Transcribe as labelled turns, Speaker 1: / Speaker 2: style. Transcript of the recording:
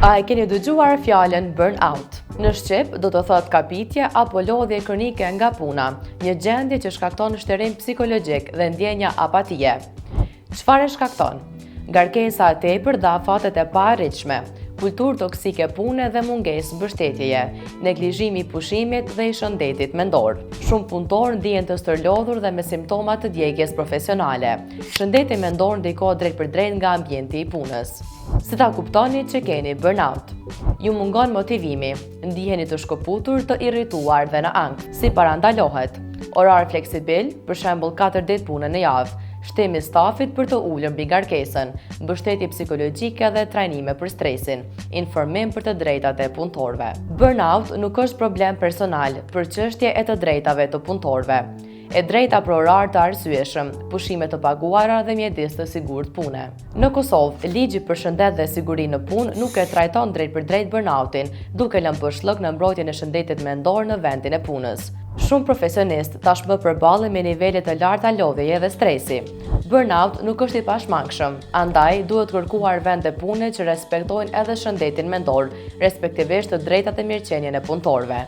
Speaker 1: A e keni dëgjuar fjalën burnout? Në shqip do të thotë kapitje apo lodhje kronike nga puna, një gjendje që shkakton shtërrim psikologjik dhe ndjenja apatie. Çfarë e shkakton? Ngarkesa e tepër dhe afatet e paarritshme, kulturë toksike pune dhe mungesë mbështetjeje, neglizhimi i pushimit dhe i shëndetit mendor. Shumë punëtorë ndihen të stërlodhur dhe me simptoma të djegjes profesionale. Shëndeti mendor ndikohet drejt për drejt nga ambienti i punës. Si ta kuptoni që keni burnout? Ju mungon motivimi, ndiheni të shkëputur, të irrituar dhe në ankth. Si parandalohet? Orar fleksibil, për shembull 4 ditë punë në javë, shtimi stafit për të ulur mbi ngarkesën, mbështetje psikologjike dhe trajnime për stresin, informim për të drejtat e punëtorëve. Burnout nuk është problem personal për çështje e të drejtave të punëtorëve. E drejta për orar të arsyeshëm, pushime të paguara dhe mjedis të sigurt pune. Në Kosovë, ligji për shëndet dhe siguri në punë nuk e trajton drejt për drejt burnoutin, duke lënë përshllok në mbrojtjen e shëndetit mendor në vendin e punës. Shumë profesionistë tashmë përballen me nivele të larta lodhjeje dhe stresi. Burnout nuk është i pashmangshëm, andaj duhet kërkuar vende pune që respektojnë edhe shëndetin mendor, respektivisht të drejtat e mirëqenien e punëtorëve.